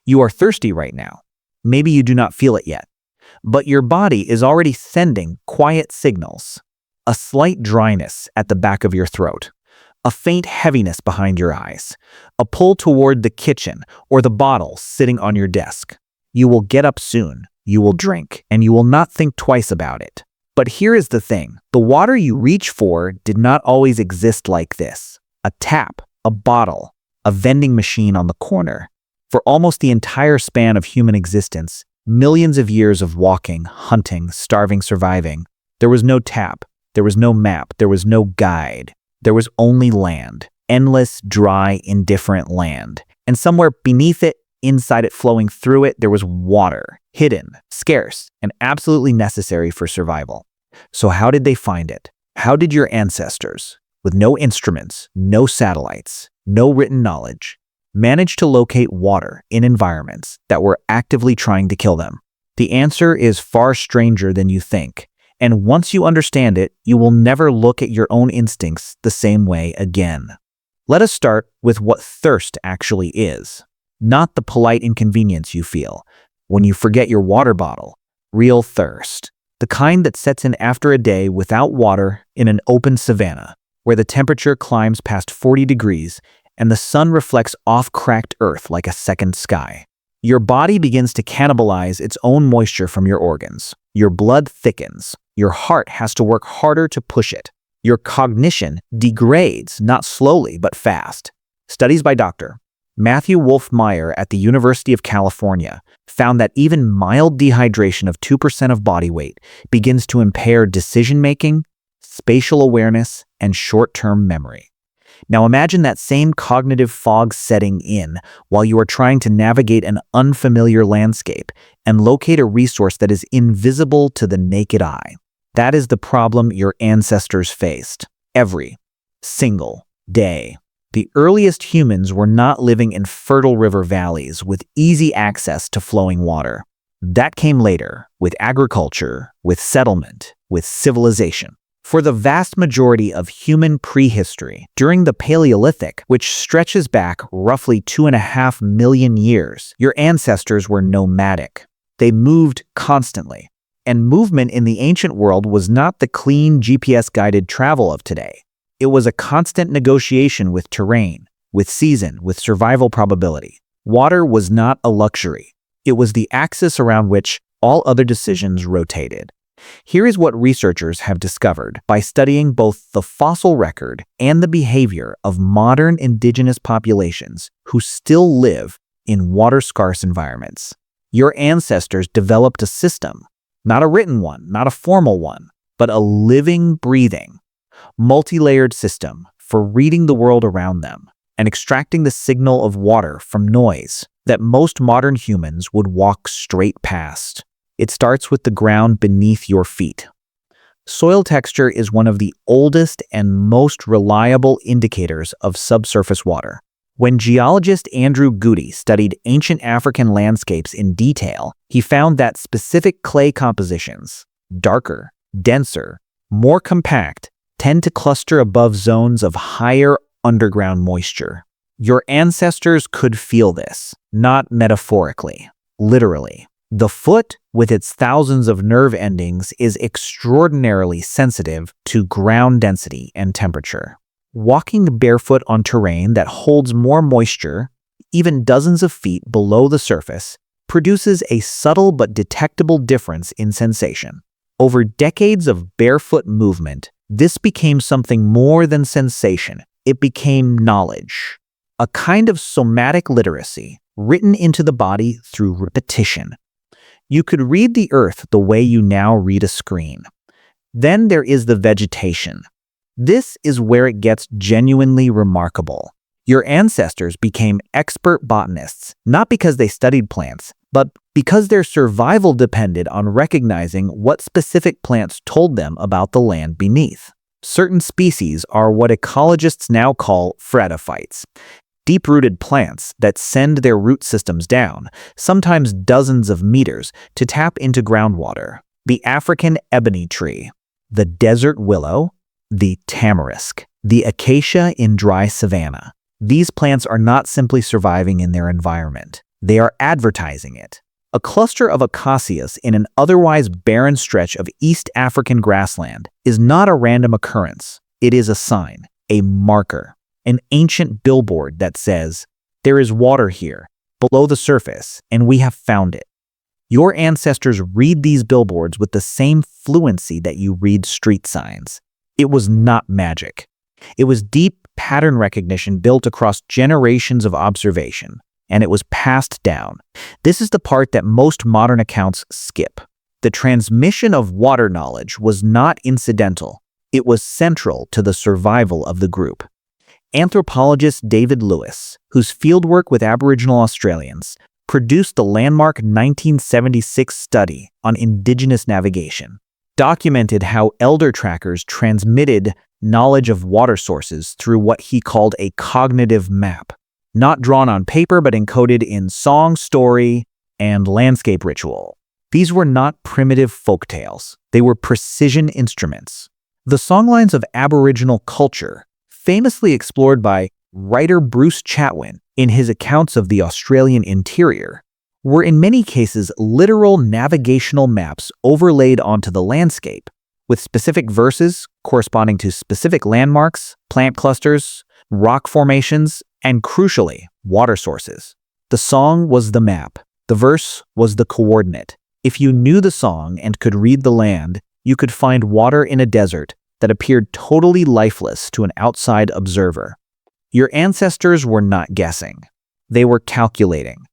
You are thirsty right now. Maybe you do not feel it yet, but your body is already sending quiet signals. A slight dryness at the back of your throat, a faint heaviness behind your eyes, a pull toward the kitchen or the bottle sitting on your desk. You will get up soon, you will drink, and you will not think twice about it. But here is the thing, the water you reach for did not always exist like this. A tap, a bottle, a vending machine on the corner. For almost the entire span of human existence, millions of years of walking, hunting, starving, surviving, there was no tap, there was no map, there was no guide. There was only land, endless, dry, indifferent land. And somewhere beneath it, inside it, flowing through it, there was water, hidden, scarce, and absolutely necessary for survival. So how did they find it? How did your ancestors, with no instruments, no satellites, no written knowledge, manage to locate water in environments that were actively trying to kill them? The answer is far stranger than you think. And once you understand it, you will never look at your own instincts the same way again. Let us start with what thirst actually is. Not the polite inconvenience you feel when you forget your water bottle. Real thirst. The kind that sets in after a day without water in an open savanna, where the temperature climbs past 40 degrees and the sun reflects off cracked earth like a second sky. Your body begins to cannibalize its own moisture from your organs. Your blood thickens. Your heart has to work harder to push it. Your cognition degrades, not slowly, but fast. Studies by Dr. Matthew Wolf-Meyer at the University of California found that even mild dehydration of 2% of body weight begins to impair decision-making, spatial awareness, and short-term memory. Now imagine that same cognitive fog setting in while you are trying to navigate an unfamiliar landscape and locate a resource that is invisible to the naked eye. That is the problem your ancestors faced. Every single day. The earliest humans were not living in fertile river valleys with easy access to flowing water. That came later, with agriculture, with settlement, with civilization. For the vast majority of human prehistory, during the Paleolithic, which stretches back roughly 2.5 million years, your ancestors were nomadic. They moved constantly. And movement in the ancient world was not the clean GPS-guided travel of today. It was a constant negotiation with terrain, with season, with survival probability. Water was not a luxury. It was the axis around which all other decisions rotated. Here is what researchers have discovered by studying both the fossil record and the behavior of modern indigenous populations who still live in water-scarce environments. Your ancestors developed a system, not a written one, not a formal one, but a living, breathing, multi-layered system for reading the world around them and extracting the signal of water from noise that most modern humans would walk straight past. It starts with the ground beneath your feet. Soil texture is one of the oldest and most reliable indicators of subsurface water. When geologist Andrew Goody studied ancient African landscapes in detail, he found that specific clay compositions, darker, denser, more compact, tend to cluster above zones of higher underground moisture. Your ancestors could feel this, not metaphorically, literally. The foot, with its thousands of nerve endings, is extraordinarily sensitive to ground density and temperature. Walking barefoot on terrain that holds more moisture, even dozens of feet below the surface, produces a subtle but detectable difference in sensation. Over decades of barefoot movement, this became something more than sensation. It became knowledge, a kind of somatic literacy written into the body through repetition. You could read the earth the way you now read a screen. Then there is the vegetation. This is where it gets genuinely remarkable. Your ancestors became expert botanists, not because they studied plants, but because their survival depended on recognizing what specific plants told them about the land beneath. Certain species are what ecologists now call pharidophytes, deep-rooted plants that send their root systems down, sometimes dozens of meters, to tap into groundwater. The African ebony tree, the desert willow, the tamarisk, the acacia in dry savanna. These plants are not simply surviving in their environment. They are advertising it. A cluster of acacias in an otherwise barren stretch of East African grassland is not a random occurrence. It is a sign, a marker, an ancient billboard that says, "There is water here, below the surface, and we have found it." Your ancestors read these billboards with the same fluency that you read street signs. It was not magic. It was deep pattern recognition built across generations of observation, and it was passed down. This is the part that most modern accounts skip. The transmission of water knowledge was not incidental. It was central to the survival of the group. Anthropologist David Lewis, whose fieldwork with Aboriginal Australians produced the landmark 1976 study on indigenous navigation, documented how elder trackers transmitted knowledge of water sources through what he called a cognitive map, not drawn on paper but encoded in song, story, and landscape ritual. These were not primitive folktales. They were precision instruments. The songlines of Aboriginal culture, famously explored by writer Bruce Chatwin in his accounts of the Australian interior, were in many cases literal navigational maps overlaid onto the landscape, with specific verses corresponding to specific landmarks, plant clusters, rock formations, and crucially, water sources. The song was the map. The verse was the coordinate. If you knew the song and could read the land, you could find water in a desert that appeared totally lifeless to an outside observer. Your ancestors were not guessing. They were calculating.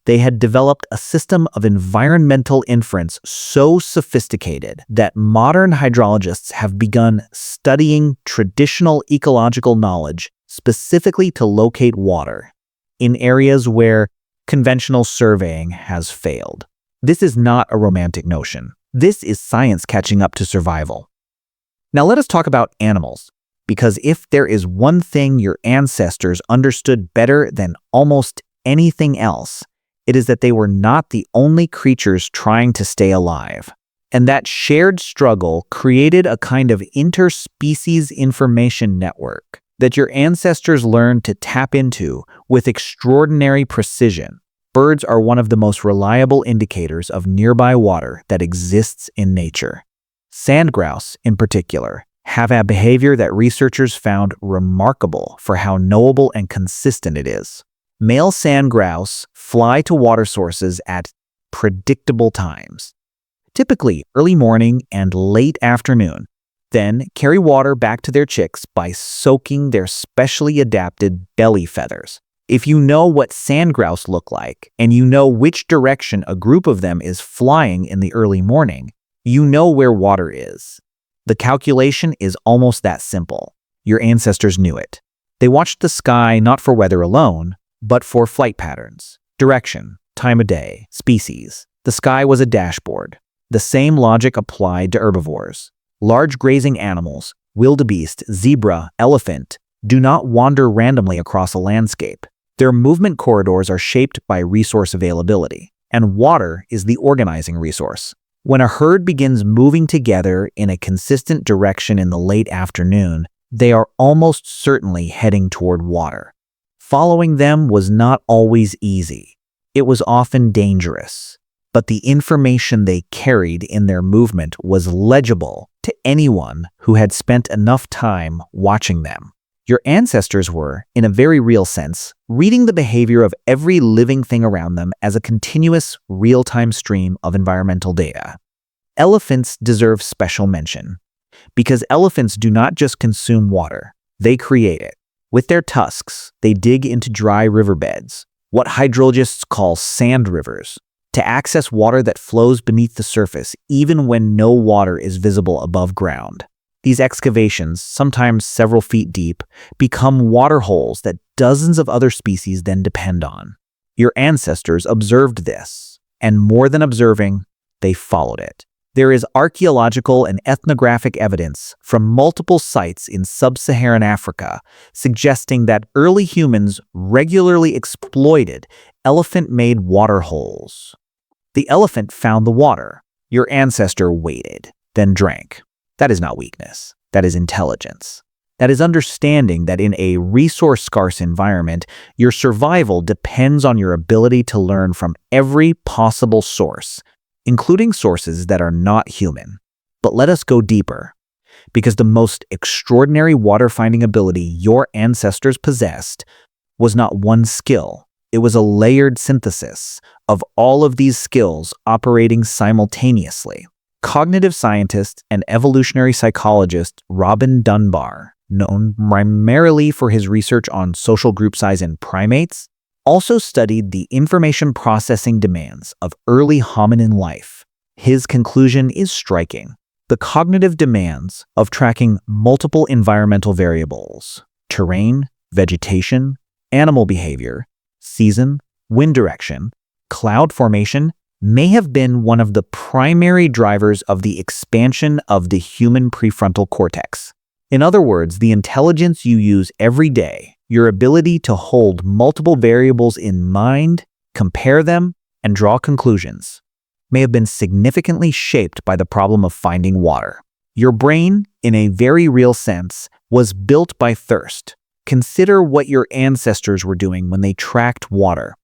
They had developed a system of environmental inference so sophisticated that modern hydrologists have begun studying traditional ecological knowledge specifically to locate water in areas where conventional surveying has failed. This is not a romantic notion. This is science catching up to survival. Now let us talk about animals, because if there is one thing your ancestors understood better than almost anything else, it is that they were not the only creatures trying to stay alive. And that shared struggle created a kind of interspecies information network that your ancestors learned to tap into with extraordinary precision. Birds are one of the most reliable indicators of nearby water that exists in nature. Sand grouse, in particular, have a behavior that researchers found remarkable for how knowable and consistent it is. Male sand grouse fly to water sources at predictable times, typically early morning and late afternoon, then carry water back to their chicks by soaking their specially adapted belly feathers. If you know what sand grouse look like, and you know which direction a group of them is flying in the early morning, you know where water is. The calculation is almost that simple. Your ancestors knew it. They watched the sky not for weather alone, but for flight patterns, direction, time of day, species. The sky was a dashboard. The same logic applied to herbivores. Large grazing animals, wildebeest, zebra, elephant, do not wander randomly across a landscape. Their movement corridors are shaped by resource availability, and water is the organizing resource. When a herd begins moving together in a consistent direction in the late afternoon, they are almost certainly heading toward water. Following them was not always easy. It was often dangerous, but the information they carried in their movement was legible to anyone who had spent enough time watching them. Your ancestors were, in a very real sense, reading the behavior of every living thing around them as a continuous, real-time stream of environmental data. Elephants deserve special mention, because elephants do not just consume water, they create it. With their tusks, they dig into dry riverbeds, what hydrologists call sand rivers, to access water that flows beneath the surface even when no water is visible above ground. These excavations, sometimes several feet deep, become water holes that dozens of other species then depend on. Your ancestors observed this, and more than observing, they followed it. There is archaeological and ethnographic evidence from multiple sites in sub-Saharan Africa suggesting that early humans regularly exploited elephant-made water holes. The elephant found the water. Your ancestor waited, then drank. That is not weakness. That is intelligence. That is understanding that in a resource-scarce environment, your survival depends on your ability to learn from every possible source, including sources that are not human. But let us go deeper, because the most extraordinary water-finding ability your ancestors possessed was not one skill. It was a layered synthesis of all of these skills operating simultaneously. Cognitive scientist and evolutionary psychologist Robin Dunbar, known primarily for his research on social group size in primates, also studied the information processing demands of early hominin life. His conclusion is striking. The cognitive demands of tracking multiple environmental variables, terrain, vegetation, animal behavior, season, wind direction, cloud formation, may have been one of the primary drivers of the expansion of the human prefrontal cortex. In other words, the intelligence you use every day, your ability to hold multiple variables in mind, compare them, and draw conclusions, may have been significantly shaped by the problem of finding water. Your brain, in a very real sense, was built by thirst. Consider what your ancestors were doing when they tracked water.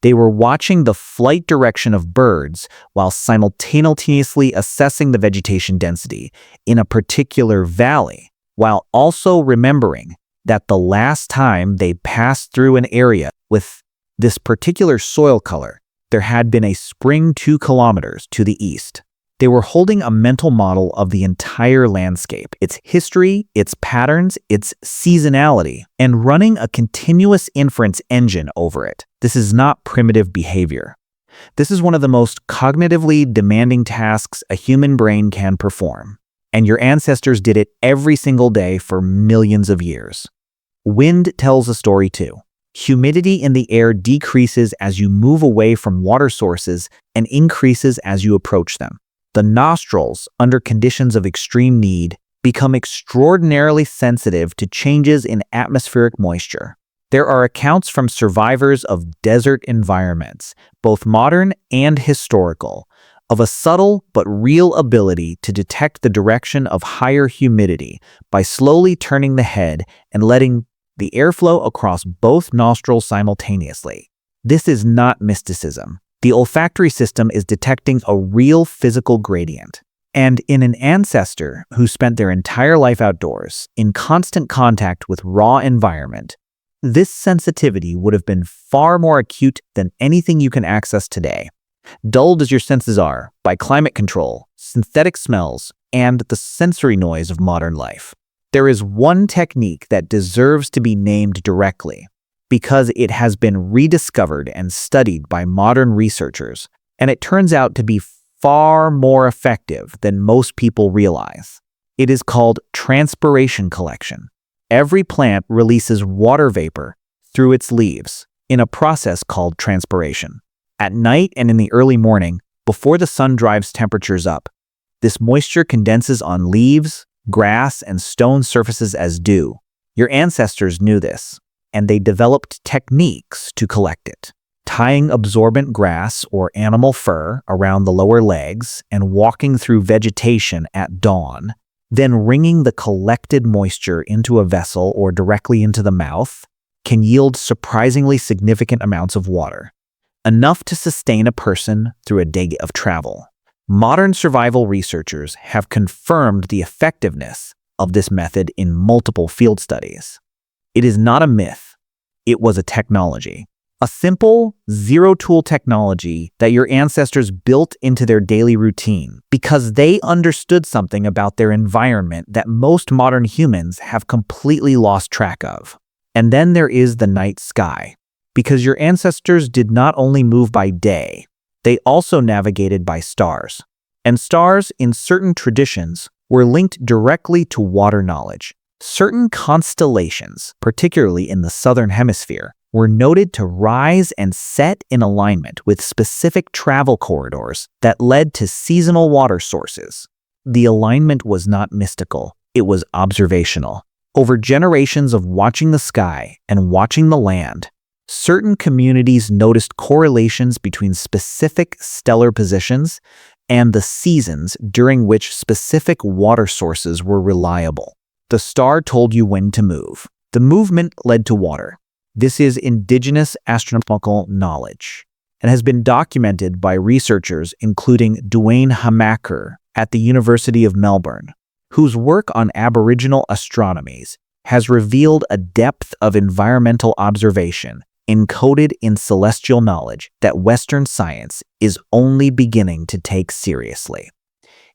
They were watching the flight direction of birds while simultaneously assessing the vegetation density in a particular valley, while also remembering that the last time they passed through an area with this particular soil color, there had been a spring 2 kilometers to the east. They were holding a mental model of the entire landscape, its history, its patterns, its seasonality, and running a continuous inference engine over it. This is not primitive behavior. This is one of the most cognitively demanding tasks a human brain can perform, and your ancestors did it every single day for millions of years. Wind tells a story too. Humidity in the air decreases as you move away from water sources and increases as you approach them. The nostrils, under conditions of extreme need, become extraordinarily sensitive to changes in atmospheric moisture. There are accounts from survivors of desert environments, both modern and historical, of a subtle but real ability to detect the direction of higher humidity by slowly turning the head and letting the airflow across both nostrils simultaneously. This is not mysticism. The olfactory system is detecting a real physical gradient. And in an ancestor who spent their entire life outdoors, in constant contact with raw environment, this sensitivity would have been far more acute than anything you can access today. Dulled as your senses are by climate control, synthetic smells, and the sensory noise of modern life, there is one technique that deserves to be named directly, because it has been rediscovered and studied by modern researchers, and it turns out to be far more effective than most people realize. It is called transpiration collection. Every plant releases water vapor through its leaves in a process called transpiration. At night and in the early morning, before the sun drives temperatures up, this moisture condenses on leaves, grass, and stone surfaces as dew. Your ancestors knew this, and they developed techniques to collect it, tying absorbent grass or animal fur around the lower legs and walking through vegetation at dawn, then wringing the collected moisture into a vessel or directly into the mouth, can yield surprisingly significant amounts of water, enough to sustain a person through a day of travel. Modern survival researchers have confirmed the effectiveness of this method in multiple field studies. It is not a myth. It was a technology. A simple, zero-tool technology that your ancestors built into their daily routine because they understood something about their environment that most modern humans have completely lost track of. And then there is the night sky, because your ancestors did not only move by day, they also navigated by stars. And stars, in certain traditions, were linked directly to water knowledge. Certain constellations, particularly in the southern hemisphere, were noted to rise and set in alignment with specific travel corridors that led to seasonal water sources. The alignment was not mystical, it was observational. Over generations of watching the sky and watching the land, certain communities noticed correlations between specific stellar positions and the seasons during which specific water sources were reliable. The star told you when to move. The movement led to water. This is indigenous astronomical knowledge and has been documented by researchers including Duane Hamaker at the University of Melbourne, whose work on Aboriginal astronomies has revealed a depth of environmental observation encoded in celestial knowledge that Western science is only beginning to take seriously.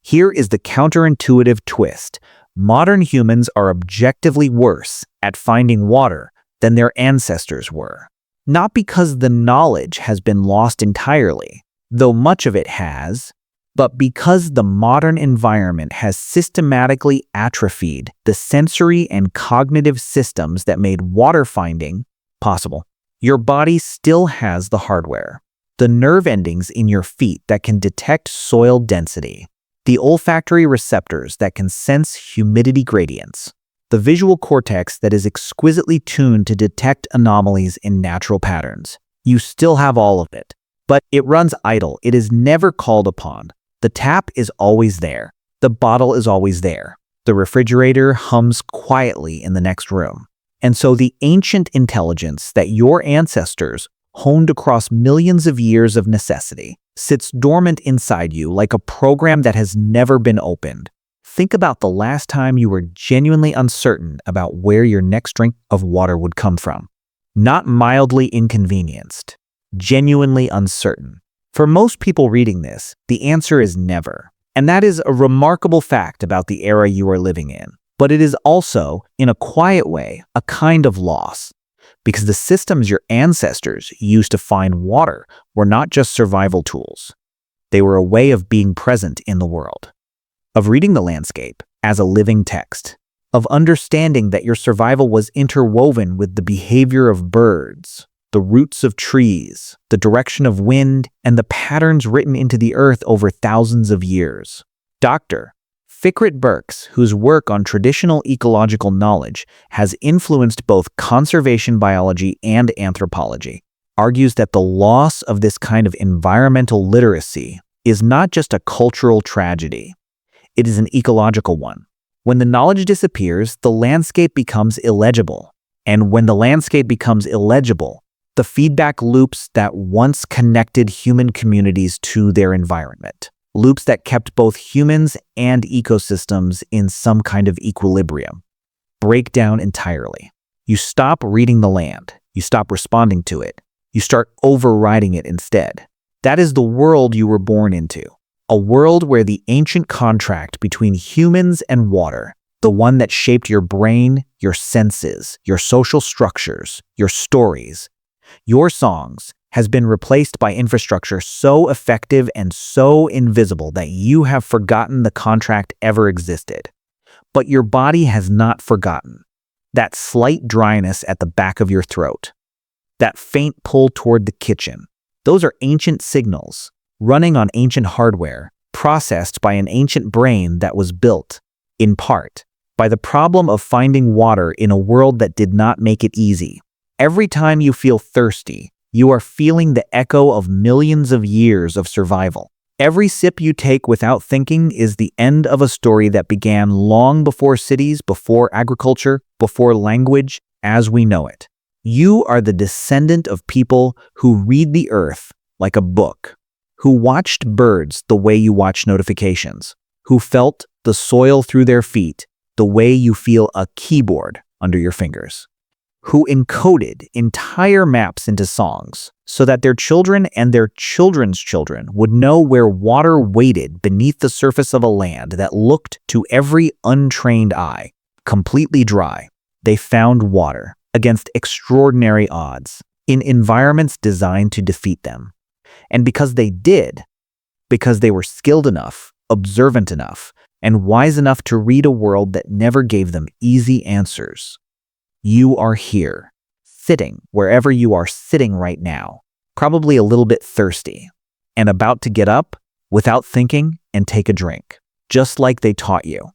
Here is the counterintuitive twist. Modern humans are objectively worse at finding water than their ancestors were. Not because the knowledge has been lost entirely, though much of it has, but because the modern environment has systematically atrophied the sensory and cognitive systems that made water finding possible. Your body still has the hardware, the nerve endings in your feet that can detect soil density, the olfactory receptors that can sense humidity gradients, the visual cortex that is exquisitely tuned to detect anomalies in natural patterns. You still have all of it, but it runs idle. It is never called upon. The tap is always there. The bottle is always there. The refrigerator hums quietly in the next room. And so the ancient intelligence that your ancestors honed across millions of years of necessity sits dormant inside you like a program that has never been opened. Think about the last time you were genuinely uncertain about where your next drink of water would come from. Not mildly inconvenienced, genuinely uncertain. For most people reading this, the answer is never. And that is a remarkable fact about the era you are living in. But it is also, in a quiet way, a kind of loss. Because the systems your ancestors used to find water were not just survival tools. They were a way of being present in the world, of reading the landscape as a living text, of understanding that your survival was interwoven with the behavior of birds, the roots of trees, the direction of wind, and the patterns written into the earth over thousands of years. Dr. Fikret Burks, whose work on traditional ecological knowledge has influenced both conservation biology and anthropology, argues that the loss of this kind of environmental literacy is not just a cultural tragedy. It is an ecological one. When the knowledge disappears, the landscape becomes illegible. And when the landscape becomes illegible, the feedback loops that once connected human communities to their environment, loops that kept both humans and ecosystems in some kind of equilibrium, break down entirely. You stop reading the land. You stop responding to it. You start overriding it instead. That is the world you were born into. A world where the ancient contract between humans and water, the one that shaped your brain, your senses, your social structures, your stories, your songs, has been replaced by infrastructure so effective and so invisible that you have forgotten the contract ever existed. But your body has not forgotten. That slight dryness at the back of your throat, that faint pull toward the kitchen, those are ancient signals, running on ancient hardware, processed by an ancient brain that was built, in part, by the problem of finding water in a world that did not make it easy. Every time you feel thirsty, you are feeling the echo of millions of years of survival. Every sip you take without thinking is the end of a story that began long before cities, before agriculture, before language as we know it. You are the descendant of people who read the earth like a book, who watched birds the way you watch notifications, who felt the soil through their feet the way you feel a keyboard under your fingers, who encoded entire maps into songs so that their children and their children's children would know where water waited beneath the surface of a land that looked to every untrained eye completely dry. They found water against extraordinary odds in environments designed to defeat them. And because they did, because they were skilled enough, observant enough, and wise enough to read a world that never gave them easy answers, you are here, sitting wherever you are sitting right now, probably a little bit thirsty, and about to get up without thinking and take a drink, just like they taught you.